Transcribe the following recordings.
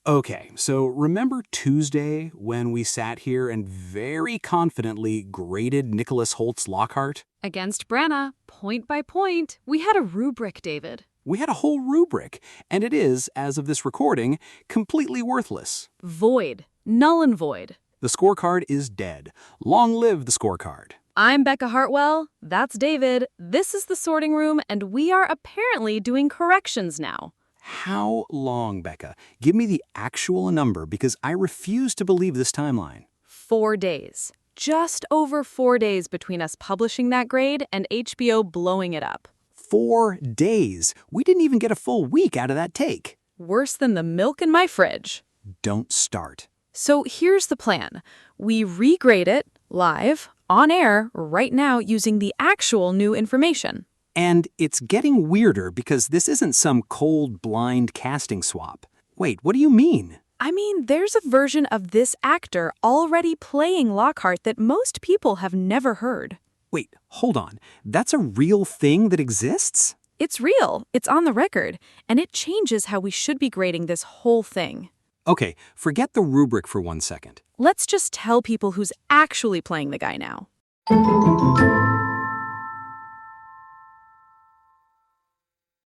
Okay, so remember Tuesday when we sat here and very confidently graded Nicholas Hoult's Lockhart? Against Branagh, point by point. We had a rubric, David. We had a whole rubric, and it is, as of this recording, completely worthless. Void. Null and void. The scorecard is dead. Long live the scorecard. I'm Becca Hartwell. That's David. This is the sorting room, and we are apparently doing corrections now. How long, Becca? Give me the actual number because I refuse to believe this timeline. 4 days. Just over 4 days between us publishing that grade and HBO blowing it up. 4 days. We didn't even get a full week out of that take. Worse than the milk in my fridge. Don't start. So here's the plan. We regrade it live, on air, right now using the actual new information. And it's getting weirder because this isn't some cold, blind casting swap. Wait, what do you mean? I mean, there's a version of this actor already playing Lockhart that most people have never heard. Wait, hold on. That's a real thing that exists? It's real, it's on the record, and it changes how we should be grading this whole thing. Okay, forget the rubric for 1 second. Let's just tell people who's actually playing the guy now.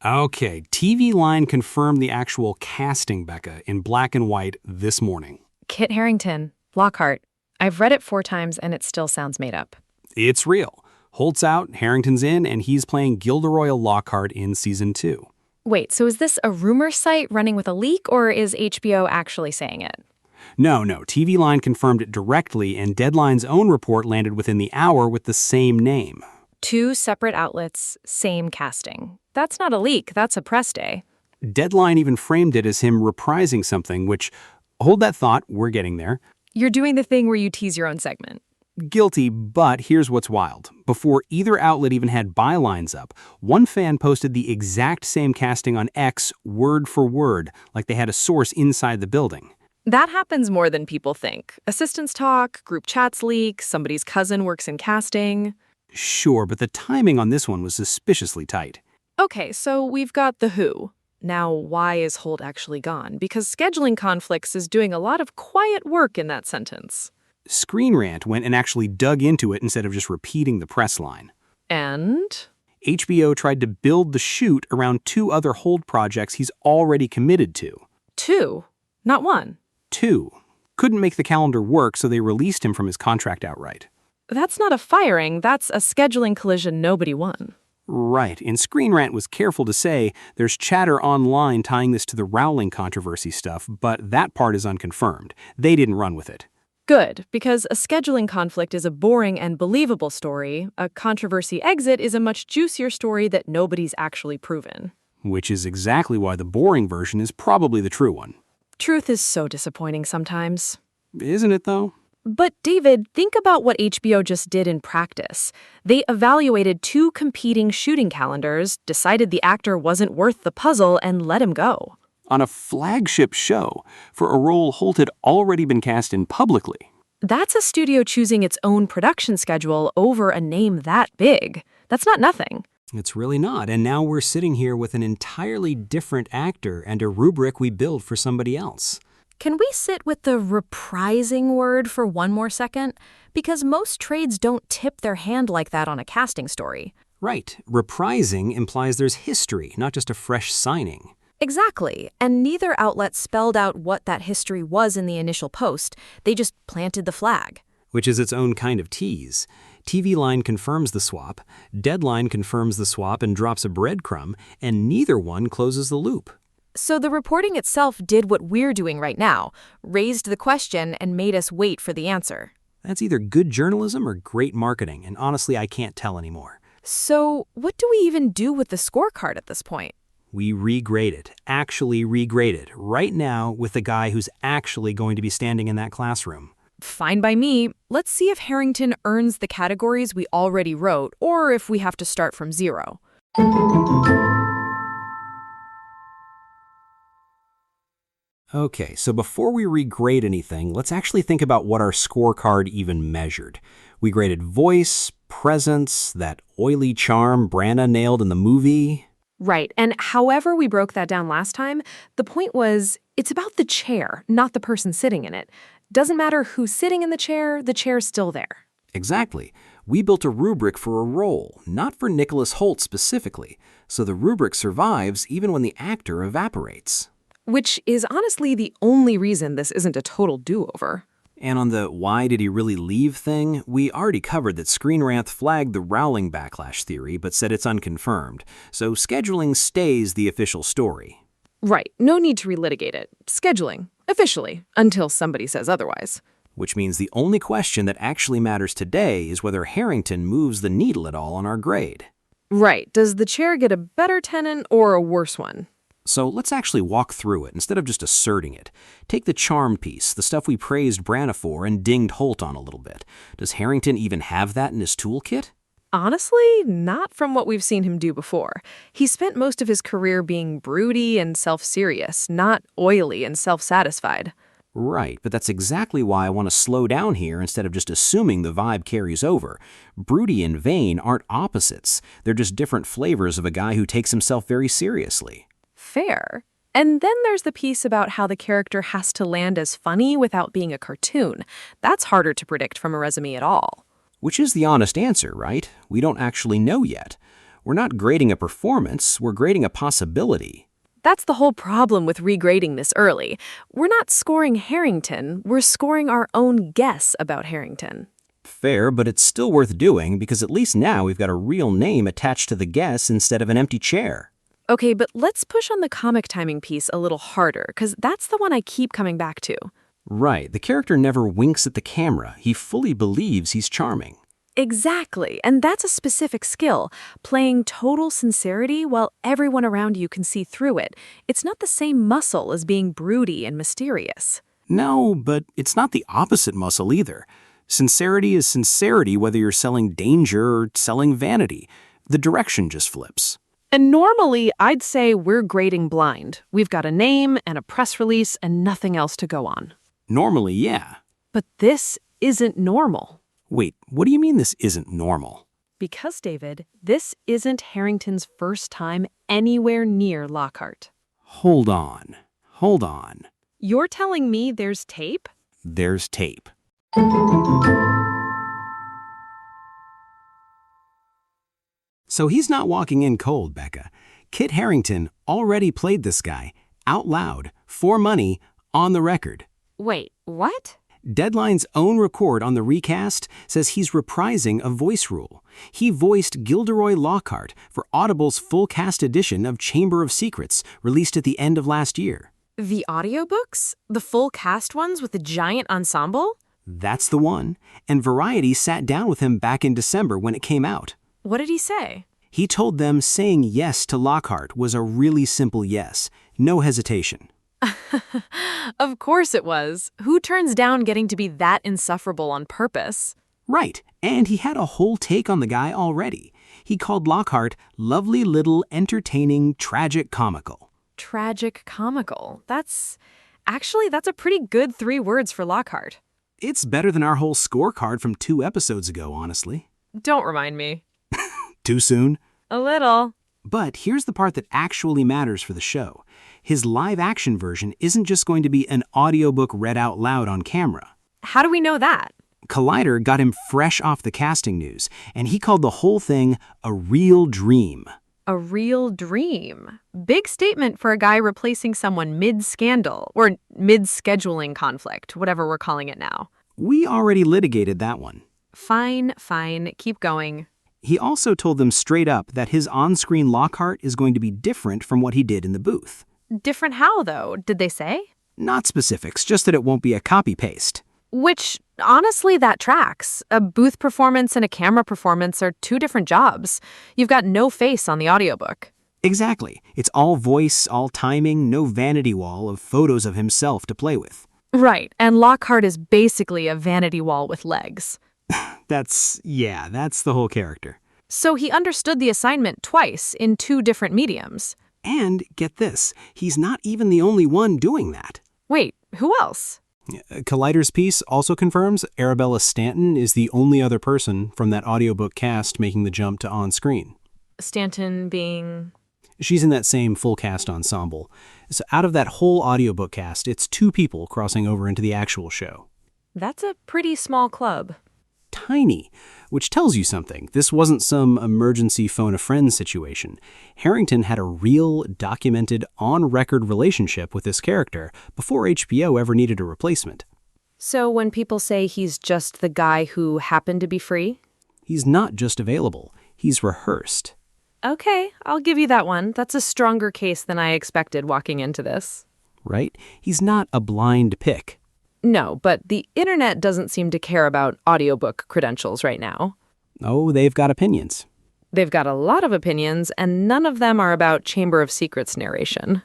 Okay, TV Line confirmed the actual casting, Becca, in black and white this morning. Kit Harington, Lockhart. I've read it 4 times and it still sounds made up. It's real. Hoult's out, Harington's in, and he's playing Gilderoy Lockhart in Season 2. Wait, so is this a rumor site running with a leak or is HBO actually saying it? No, TV Line confirmed it directly, and Deadline's own report landed within the hour with the same name. 2 separate outlets, same casting. That's not a leak, that's a press day. Deadline even framed it as him reprising something, which, hold that thought, we're getting there. You're doing the thing where you tease your own segment. Guilty, but here's what's wild. Before either outlet even had bylines up, one fan posted the exact same casting on X word for word, like they had a source inside the building. That happens more than people think. Assistants talk, group chats leak, somebody's cousin works in casting. Sure, but the timing on this one was suspiciously tight. Okay, so we've got the who. Now, why is Hoult actually gone? Because scheduling conflicts is doing a lot of quiet work in that sentence. Screen Rant went and actually dug into it instead of just repeating the press line. And? HBO tried to build the shoot around 2 other Hoult projects he's already committed to. 2, not 1. 2. Couldn't make the calendar work, so they released him from his contract outright. That's not a firing, that's a scheduling collision nobody won. Right, and Screen Rant was careful to say there's chatter online tying this to the Rowling controversy stuff, but that part is unconfirmed. They didn't run with it. Good, because a scheduling conflict is a boring and believable story. A controversy exit is a much juicier story that nobody's actually proven. Which is exactly why the boring version is probably the true one. Truth is so disappointing sometimes. Isn't it, though? But David, think about what HBO just did in practice. They evaluated 2 competing shooting calendars, decided the actor wasn't worth the puzzle, and let him go. On a flagship show, for a role Hoult had already been cast in publicly. That's a studio choosing its own production schedule over a name that big. That's not nothing. It's really not, and now we're sitting here with an entirely different actor and a rubric we build for somebody else. Can we sit with the reprising word for 1 more second? Because most trades don't tip their hand like that on a casting story. Right. Reprising implies there's history, not just a fresh signing. Exactly, and neither outlet spelled out what that history was in the initial post. They just planted the flag. Which is its own kind of tease. TV Line confirms the swap, Deadline confirms the swap and drops a breadcrumb, and neither one closes the loop. So the reporting itself did what we're doing right now, raised the question and made us wait for the answer. That's either good journalism or great marketing, and honestly, I can't tell anymore. So what do we even do with the scorecard at this point? We regrade it, actually regrade it, right now with the guy who's actually going to be standing in that classroom. Fine by me. Let's see if Harington earns the categories we already wrote, or if we have to start from 0. Okay, so before we regrade anything, let's actually think about what our scorecard even measured. We graded voice, presence, that oily charm Branagh nailed in the movie. Right, and however we broke that down last time, the point was it's about the chair, not the person sitting in it. Doesn't matter who's sitting in the chair's still there. Exactly. We built a rubric for a role, not for Nicholas Hoult specifically, so the rubric survives even when the actor evaporates. Which is honestly the only reason this isn't a total do-over. And on the why did he really leave thing, we already covered that Screen Rant flagged the Rowling backlash theory but said it's unconfirmed, so scheduling stays the official story. Right, no need to relitigate it. Scheduling, officially, until somebody says otherwise. Which means the only question that actually matters today is whether Harington moves the needle at all on our grade. Right, does the chair get a better tenant or a worse one? So let's actually walk through it instead of just asserting it. Take the charm piece, the stuff we praised Branagh for and dinged Hoult on a little bit. Does Harington even have that in his toolkit? Honestly, not from what we've seen him do before. He spent most of his career being broody and self-serious, not oily and self-satisfied. Right, but that's exactly why I want to slow down here instead of just assuming the vibe carries over. Broody and vain aren't opposites. They're just different flavors of a guy who takes himself very seriously. Fair. And then there's the piece about how the character has to land as funny without being a cartoon. That's harder to predict from a resume at all. Which is the honest answer, right? We don't actually know yet. We're not grading a performance, we're grading a possibility. That's the whole problem with regrading this early. We're not scoring Harington, we're scoring our own guess about Harington. Fair, but it's still worth doing because at least now we've got a real name attached to the guess instead of an empty chair. Okay, but let's push on the comic timing piece a little harder, because that's the one I keep coming back to. Right, the character never winks at the camera. He fully believes he's charming. Exactly, and that's a specific skill, playing total sincerity while everyone around you can see through it. It's not the same muscle as being broody and mysterious. No, but it's not the opposite muscle either. Sincerity is sincerity whether you're selling danger or selling vanity. The direction just flips. And normally, I'd say we're grading blind. We've got a name and a press release and nothing else to go on. Normally, yeah. But this isn't normal. Wait, what do you mean this isn't normal? Because, David, this isn't Harington's first time anywhere near Lockhart. Hold on. You're telling me there's tape? There's tape. So he's not walking in cold, Becca. Kit Harington already played this guy, out loud, for money, on the record. Wait, what? Deadline's own report on the recast says he's reprising a voice role. He voiced Gilderoy Lockhart for Audible's full cast edition of Chamber of Secrets, released at the end of last year. The audiobooks? The full cast ones with the giant ensemble? That's the one. And Variety sat down with him back in December when it came out. What did he say? He told them saying yes to Lockhart was a really simple yes. No hesitation. Of course it was. Who turns down getting to be that insufferable on purpose? Right, and he had a whole take on the guy already. He called Lockhart lovely little entertaining tragic comical. Tragic comical. That's a pretty good 3 words for Lockhart. It's better than our whole scorecard from 2 episodes ago, honestly. Don't remind me. Too soon? A little. But here's the part that actually matters for the show. His live-action version isn't just going to be an audiobook read out loud on camera. How do we know that? Collider got him fresh off the casting news, and he called the whole thing a real dream. A real dream. Big statement for a guy replacing someone mid-scandal, or mid-scheduling conflict, whatever we're calling it now. We already litigated that one. Fine. Keep going. He also told them straight up that his on-screen Lockhart is going to be different from what he did in the booth. Different how, though? Did they say? Not specifics, just that it won't be a copy-paste. Which, honestly, that tracks. A booth performance and a camera performance are 2 different jobs. You've got no face on the audiobook. Exactly. It's all voice, all timing, no vanity wall of photos of himself to play with. Right, and Lockhart is basically a vanity wall with legs. That's the whole character. So he understood the assignment twice in 2 different mediums. And get this, he's not even the only one doing that. Wait, who else? Collider's piece also confirms Arabella Stanton is the only other person from that audiobook cast making the jump to on-screen. Stanton being... She's in that same full cast ensemble. So out of that whole audiobook cast, it's 2 people crossing over into the actual show. That's a pretty small club. Tiny, which tells you something. This wasn't some emergency phone-a-friend situation. Harington had a real, documented, on-record relationship with this character before HBO ever needed a replacement. So when people say he's just the guy who happened to be free? He's not just available, he's rehearsed. Okay, I'll give you that one. That's a stronger case than I expected walking into this. Right? He's not a blind pick. No, but the internet doesn't seem to care about audiobook credentials right now. Oh, they've got opinions. They've got a lot of opinions, and none of them are about Chamber of Secrets narration.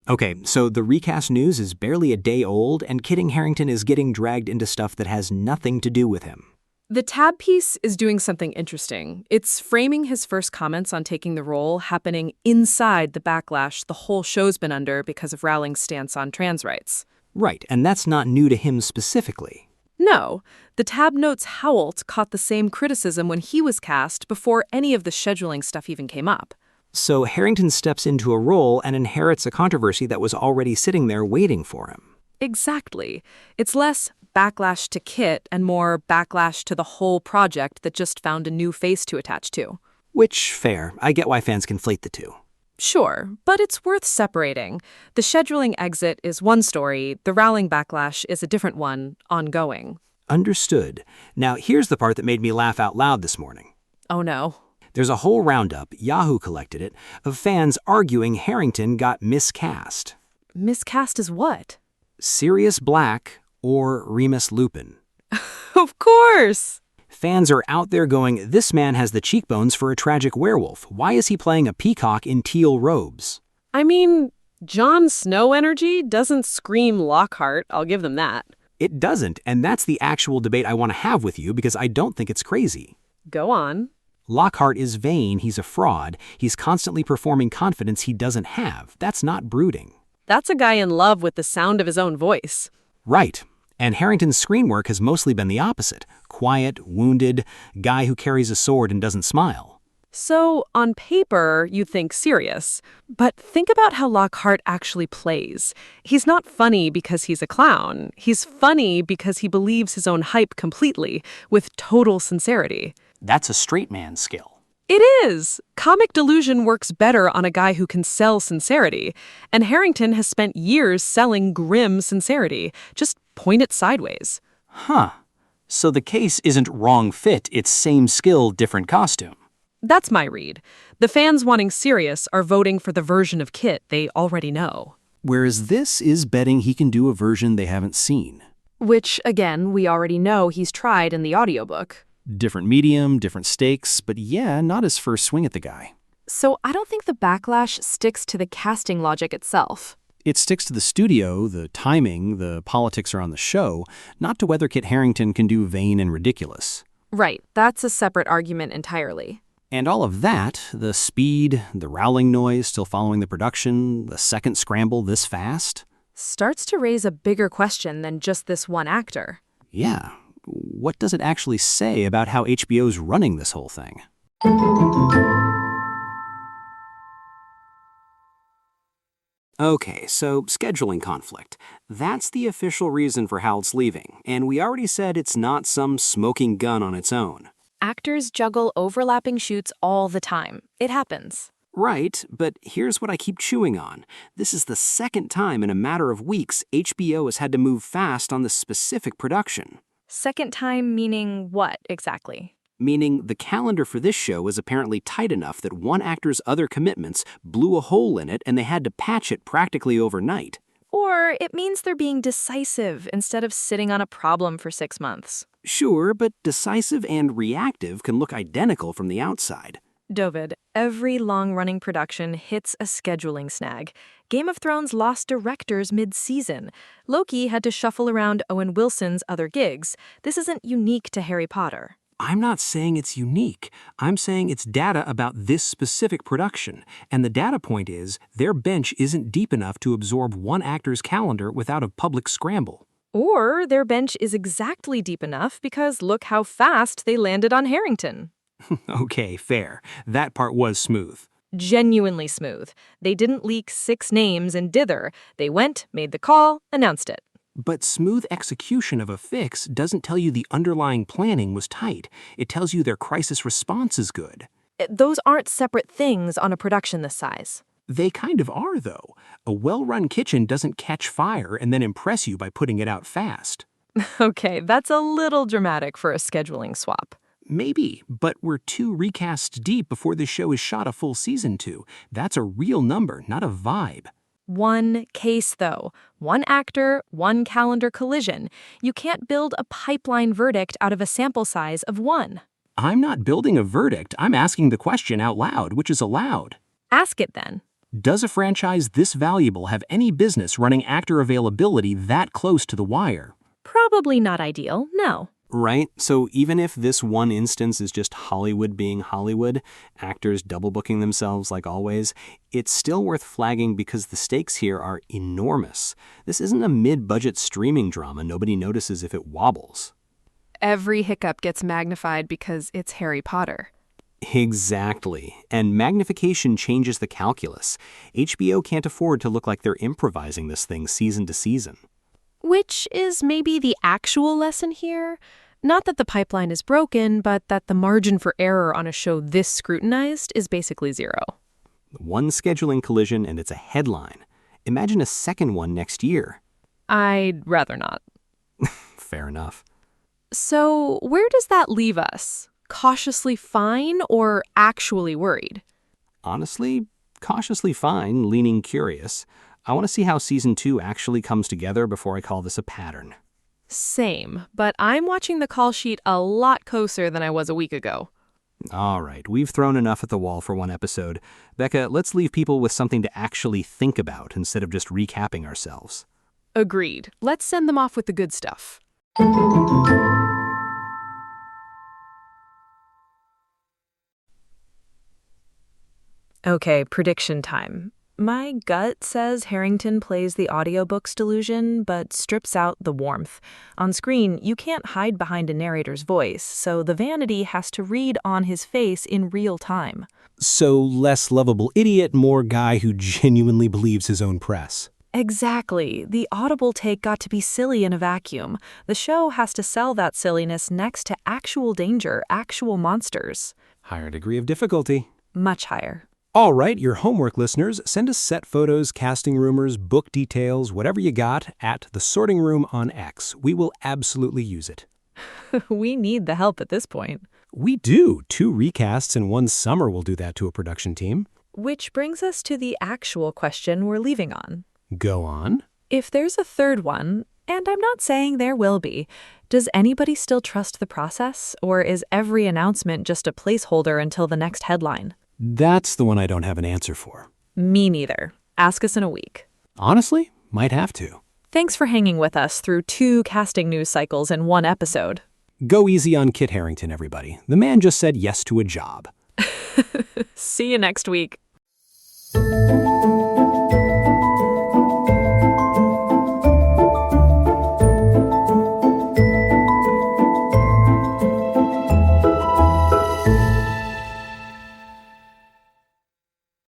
Okay, so the recast news is barely a day old, and Kit Harington is getting dragged into stuff that has nothing to do with him. The tab piece is doing something interesting. It's framing his first comments on taking the role happening inside the backlash the whole show's been under because of Rowling's stance on trans rights. Right, and that's not new to him specifically. No, the tab notes Hoult caught the same criticism when he was cast before any of the scheduling stuff even came up. So Harington steps into a role and inherits a controversy that was already sitting there waiting for him. Exactly. It's less backlash to Kit and more backlash to the whole project that just found a new face to attach to. Which, fair. I get why fans conflate the two. Sure, but it's worth separating. The scheduling exit is one story, the Rowling backlash is a different one, ongoing. Understood. Now, here's the part that made me laugh out loud this morning. Oh no. There's a whole roundup, Yahoo collected it, of fans arguing Harington got miscast. Miscast as what? Sirius Black or Remus Lupin. Of course! Fans are out there going, this man has the cheekbones for a tragic werewolf. Why is he playing a peacock in teal robes? I mean, Jon Snow energy doesn't scream Lockhart, I'll give them that. It doesn't, and that's the actual debate I want to have with you because I don't think it's crazy. Go on. Lockhart is vain, he's a fraud, he's constantly performing confidence he doesn't have. That's not brooding. That's a guy in love with the sound of his own voice. Right. And Harrington's screen work has mostly been the opposite. Quiet, wounded, guy who carries a sword and doesn't smile. So, on paper, you think serious. But think about how Lockhart actually plays. He's not funny because he's a clown. He's funny because he believes his own hype completely, with total sincerity. That's a straight man's skill. It is! Comic delusion works better on a guy who can sell sincerity. And Harington has spent years selling grim sincerity. Just point it sideways. Huh. So the case isn't wrong fit, it's same skill, different costume. That's my read. The fans wanting serious are voting for the version of Kit they already know. Whereas this is betting he can do a version they haven't seen. Which, again, we already know he's tried in the audiobook. Different medium, different stakes, but yeah, not his first swing at the guy. So I don't think the backlash sticks to the casting logic itself. It sticks to the studio, the timing, the politics around the show, not to whether Kit Harington can do vain and ridiculous. Right, that's a separate argument entirely. And all of that, the speed, the Rowling noise still following the production, the second scramble this fast, starts to raise a bigger question than just this one actor. Yeah. What does it actually say about how HBO's running this whole thing? Okay, so scheduling conflict. That's the official reason for Hoult's leaving, and we already said it's not some smoking gun on its own. Actors juggle overlapping shoots all the time. It happens. Right, but here's what I keep chewing on. This is the second time in a matter of weeks HBO has had to move fast on this specific production. Second time meaning what exactly? Meaning the calendar for this show is apparently tight enough that one actor's other commitments blew a hole in it and they had to patch it practically overnight. Or it means they're being decisive instead of sitting on a problem for 6 months. Sure, but decisive and reactive can look identical from the outside. David, every long-running production hits a scheduling snag. Game of Thrones lost directors mid-season. Loki had to shuffle around Owen Wilson's other gigs. This isn't unique to Harry Potter. I'm not saying it's unique. I'm saying it's data about this specific production. And the data point is, their bench isn't deep enough to absorb one actor's calendar without a public scramble. Or their bench is exactly deep enough because look how fast they landed on Harrington. Okay, fair. That part was smooth. Genuinely smooth. They didn't leak 6 names and dither. They went, made the call, announced it. But smooth execution of a fix doesn't tell you the underlying planning was tight. It tells you their crisis response is good. Those aren't separate things on a production this size. They kind of are, though. A well-run kitchen doesn't catch fire and then impress you by putting it out fast. Okay, that's a little dramatic for a scheduling swap. Maybe, but we're 2 recasts deep before this show is shot a full season 2. That's a real number, not a vibe. One case, though. One actor, one calendar collision. You can't build a pipeline verdict out of a sample size of 1. I'm not building a verdict. I'm asking the question out loud, which is allowed. Ask it then. Does a franchise this valuable have any business running actor availability that close to the wire? Probably not ideal, no. Right? So even if this one instance is just Hollywood being Hollywood, actors double booking themselves like always, it's still worth flagging because the stakes here are enormous. This isn't a mid-budget streaming drama nobody notices if it wobbles. Every hiccup gets magnified because it's Harry Potter. Exactly. And magnification changes the calculus. HBO can't afford to look like they're improvising this thing season to season. Which is maybe the actual lesson here. Not that the pipeline is broken, but that the margin for error on a show this scrutinized is basically 0. One scheduling collision and it's a headline. Imagine a second one next year. I'd rather not. Fair enough. So where does that leave us? Cautiously fine or actually worried? Honestly, cautiously fine, leaning curious. I want to see how season 2 actually comes together before I call this a pattern. Same, but I'm watching the call sheet a lot closer than I was a week ago. All right, we've thrown enough at the wall for one episode. Becca, let's leave people with something to actually think about instead of just recapping ourselves. Agreed. Let's send them off with the good stuff. Okay, prediction time. My gut says Harrington plays the audiobook's delusion, but strips out the warmth. On screen, you can't hide behind a narrator's voice, so the vanity has to read on his face in real time. So less lovable idiot, more guy who genuinely believes his own press. Exactly. The audible take got to be silly in a vacuum. The show has to sell that silliness next to actual danger, actual monsters. Higher degree of difficulty. Much higher. All right, your homework listeners, send us set photos, casting rumors, book details, whatever you got, at The Sorting Room on X. We will absolutely use it. We need the help at this point. We do. 2 recasts in 1 summer will do that to a production team. Which brings us to the actual question we're leaving on. Go on. If there's a third one, and I'm not saying there will be, does anybody still trust the process, or is every announcement just a placeholder until the next headline? That's the one I don't have an answer for. Me neither. Ask us in a week. Honestly, might have to. Thanks for hanging with us through 2 casting news cycles in 1 episode. Go easy on Kit Harington, everybody. The man just said yes to a job. See you next week.